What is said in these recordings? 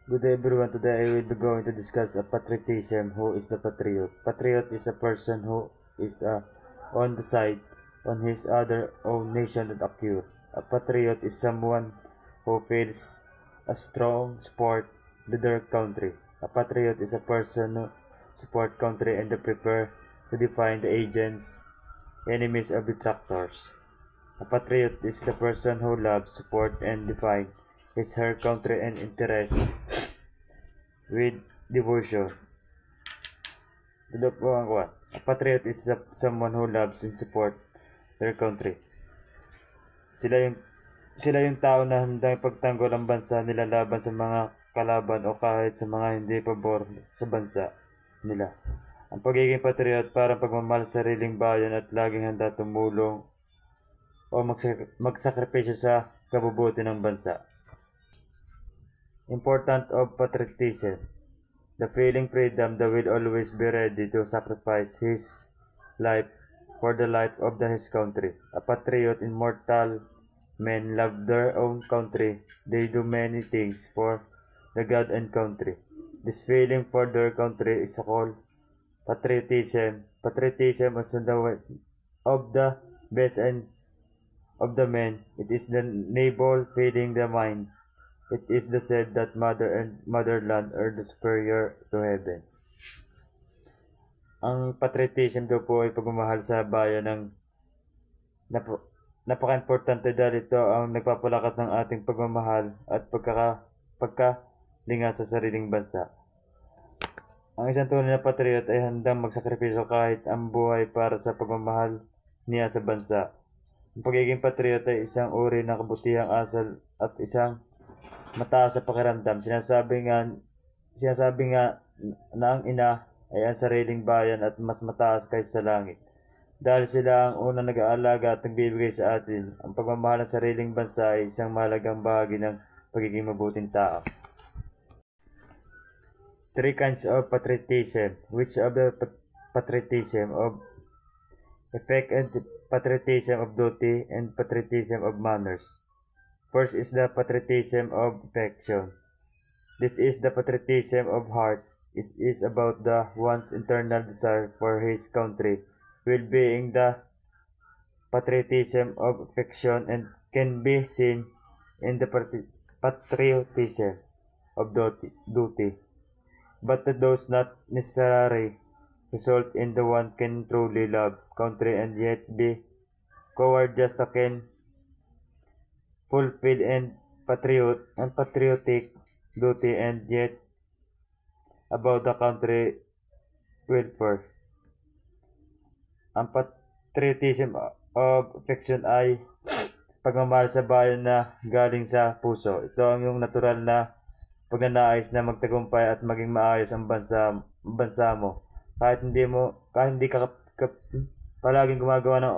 Good day everyone, today I will be going to discuss a patriotism. Who is the patriot? Patriot is a person who is on the side on his other own nation that occur. A patriot is someone who feels a strong support to their country. A patriot is a person who support country and prepare to define the agents, enemies or detractors. A patriot is the person who loves, support and define his her country and interests with devotion. A patriot is someone who loves and support their country. Sila yung tao na handang pagtanggol ang bansa nila laban sa mga kalaban o kahit sa mga hindi pabor sa bansa nila. Ang pagiging patriot parang pagmamahal sa sariling bayan at laging handa tumulong o magsakripisyo sa kabubuti ng bansa. Important of patriotism. The feeling freedom that will always be ready to sacrifice his life for the life of his country. A patriot, immortal men love their own country. They do many things for the God and country. This feeling for their country is called patriotism. Patriotism is of the best and of the men. It is the noble feeling the mind. It is the said that mother and motherland are the superior to heaven. Ang patriotism daw po ay pagmamahal sa bayan ng napaka-importante dahil ito ang nagpapalakas ng ating pagmamahal at pagkalinga sa sariling bansa. Ang isang tunay na patriot ay handang magsakripisyo kahit ang buhay para sa pagmamahal niya sa bansa. Ang pagiging patriot ay isang uri ng kabutihang asal at isang mataas sa pakiramdam. Sinasabi nga na ang ina ay ang sariling bayan at mas mataas kaysa sa langit. Dahil sila ang unang nag-aalaga at nagbibigay sa atin, ang pagmamahal ng sariling bansa ay isang mahalagang bahagi ng pagiging mabuting tao. 3 kinds of patriotism. Which of the patriotism of effect and patriotism of duty and patriotism of manners? First is the patriotism of affection. This is the patriotism of heart. It is about the one's internal desire for his country, well-being. The patriotism of affection and can be seen in the patriotism of duty, but those not necessarily result in the one can truly love country and yet be coward just can fulfill and patriotic duty and yet about the country welfare. Ang patriotism of affection ay pagmamahal sa bayan na galing sa puso. Ito ang yung natural na pagnanais na magtagumpay at maging maayos ang bansa mo. Kahit hindi ka palaging gumagawa ng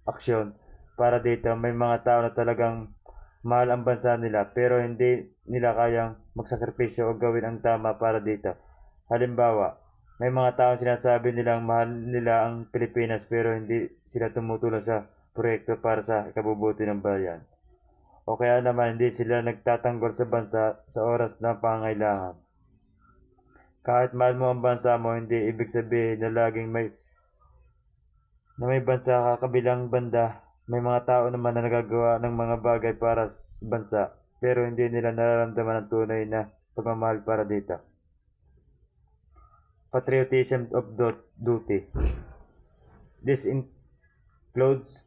aksyon para dito, may mga tao na talagang mahal ang bansa nila pero hindi nila kayang magsakripisyo o gawin ang tama para dito. Halimbawa, may mga taong sinasabi nilang mahal nila ang Pilipinas pero hindi sila tumutulong sa proyekto para sa ikabubuti ng bayan. O kaya naman hindi sila nagtatanggol sa bansa sa oras ng pangailangan. Kahit mahal mo ang bansa mo, hindi ibig sabihin na laging may bansa kabilang banda. May mga tao naman na nagagawa ng mga bagay para sa bansa pero hindi nila nararamdaman ang tunay na pagmamahal para dito. Patriotism of duty. This includes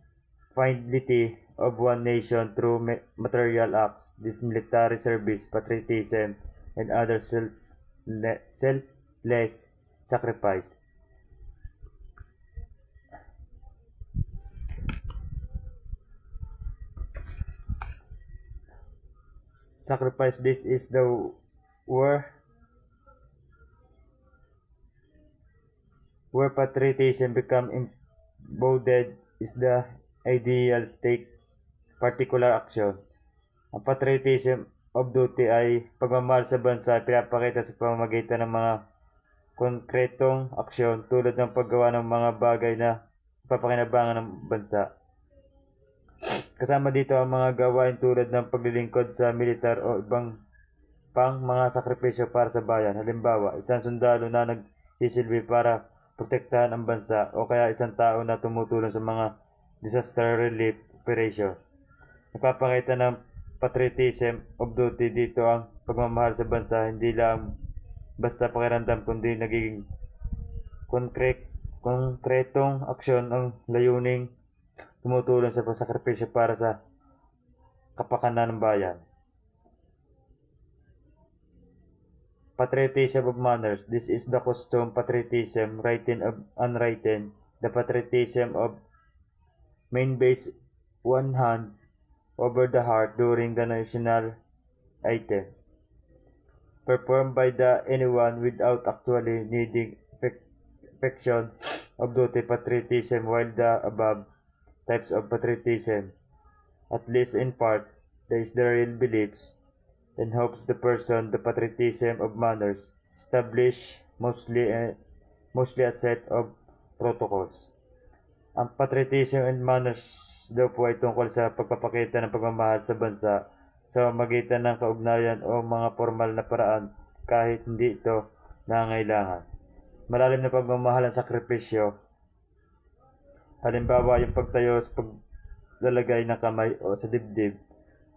fidelity of one nation through material acts, this military service, patriotism, and other selfless sacrifice. This is the where patriotism become embodied is the ideal state particular action. Ang patriotism of duty ay pagmamahal sa bansa pinapakita sa pamamagitan ng mga konkretong aksyon tulad ng paggawa ng mga bagay na papakinabangan ng bansa. Kasama dito ang mga gawain tulad ng paglilingkod sa militar o ibang pang mga sakripisyo para sa bayan. Halimbawa, isang sundalo na nagsisilbi para protektahan ang bansa o kaya isang tao na tumutulong sa mga disaster relief operation. Nagpapakita ng patriotism of duty dito ang pagmamahal sa bansa, hindi lang basta pakiramdam kundi nagiging konkretong aksyon ang layuning tumutulong sa pagsakripisyo para sa kapakanan ng bayan. Patriotism of manners. This is the custom patriotism, written or unwritten. The patriotism of main base one hand over the heart during the national item. Performed by the anyone without actually needing affection of duty patriotism, while the above types of patriotism, at least in part, there is the real beliefs and hopes the person, the patriotism of manners, establish mostly a set of protocols. Ang patriotism and manners daw po ay tungkol sa pagpapakita ng pagmamahal sa bansa sa magitan ng kaugnayan o mga formal na paraan kahit hindi ito nangangailangan. Malalim na pagmamahal ang sakripisyo. Halimbawa, yung pagtayo sa paglalagay ng kamay o sa dibdib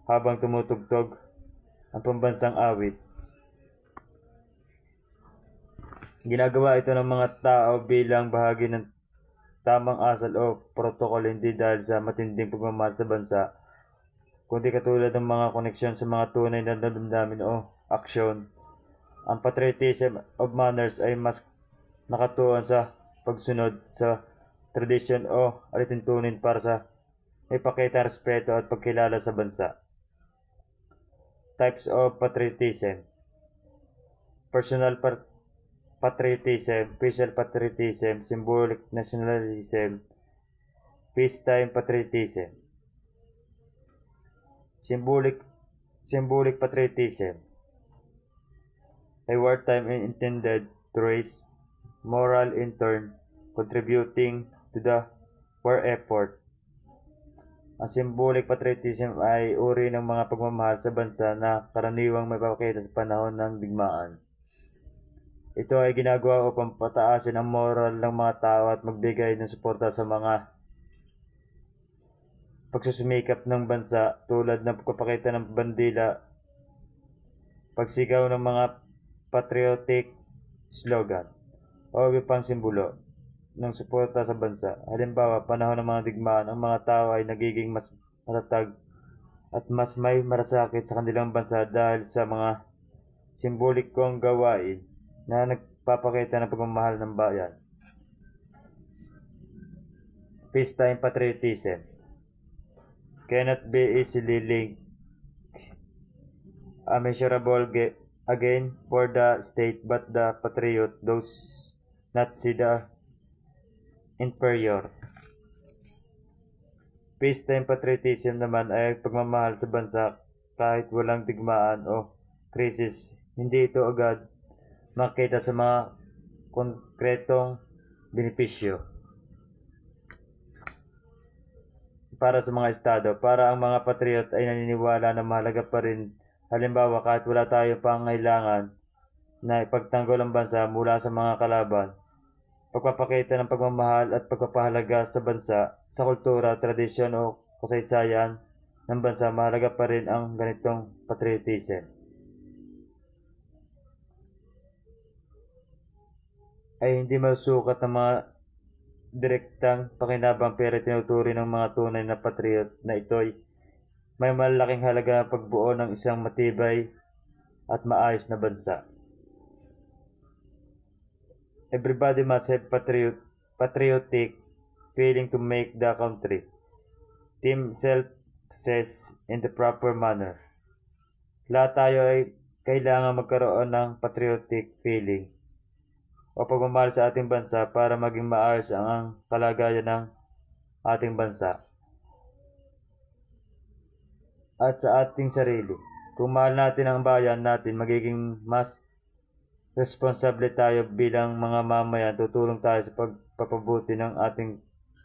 habang tumutugtog ang pambansang awit. Ginagawa ito ng mga tao bilang bahagi ng tamang asal o protokol, hindi dahil sa matinding pagmamahal sa bansa, kundi katulad ng mga koneksyon sa mga tunay na damdamin o aksyon. Ang patriotism of manners ay mas nakatuon sa pagsunod sa tradisyon o alituntunin para sa ipakita respeto at pagkilala sa bansa. Types of patriotism. Personal patriotism, official patriotism, symbolic nationalism, peacetime patriotism. Symbolic patriotism. A wartime intended to raise moral in turn, contributing to the war effort. Ang symbolic patriotism ay uri ng mga pagmamahal sa bansa na karaniwang may papakita sa panahon ng digmaan. Ito ay ginagawa upang pataasin ang moral ng mga tao at magbigay ng suporta sa mga pagsusumikap ng bansa, tulad ng pagpapakita ng bandila, pagsigaw ng mga patriotic slogan o iba pang simbolo ng suporta sa bansa. Halimbawa, panahon ng mga digmaan, ang mga tao ay nagiging mas matatag at mas may marasakit sa kanilang bansa dahil sa mga simbolikong gawain na nagpapakita ng pagmamahal ng bayan. Peacetime patriotism cannot be easily linked a measurable again for the state, but the patriot does not see the inferior. Peacetime patriotism naman ay pagmamahal sa bansa kahit walang digmaan o krisis. Hindi ito agad makita sa mga konkretong benepisyo para sa mga estado. Para ang mga patriot ay naniniwala na mahalaga pa rin. Halimbawa, kahit wala tayong pangailangan na ipagtanggol ang bansa mula sa mga kalaban, pagpapakita ng pagmamahal at pagpapahalaga sa bansa, sa kultura, tradisyon o kasaysayan ng bansa, mahalaga pa rin ang ganitong patriotism. Ay hindi masukat ng mga direktang pakinabang, pero tinuturi ng mga tunay na patriot na ito'y may malaking halaga ng pagbuo ng isang matibay at maayos na bansa. Everybody must have patriotic feeling to make the country team success in the proper manner. Lahat tayo ay kailangan magkaroon ng patriotic feeling o pagmamahal sa ating bansa para maging maayos ang kalagayan ng ating bansa at sa ating sarili. Kung mahal natin ang bayan natin, magiging mas responsable tayo bilang mga mamayan. Tutulong tayo sa pagpapabuti ng ating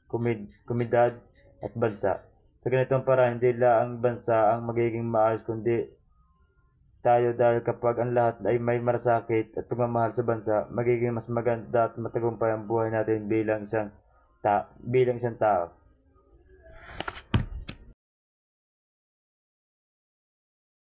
komunidad at bansa. Sa ganitong paraan, hindi lang ang bansa ang magiging maayos, kundi tayo dahil kapag ang lahat ay may malasakit at pagmamahal sa bansa, magiging mas maganda at matagumpay ang buhay natin bilang isang tao.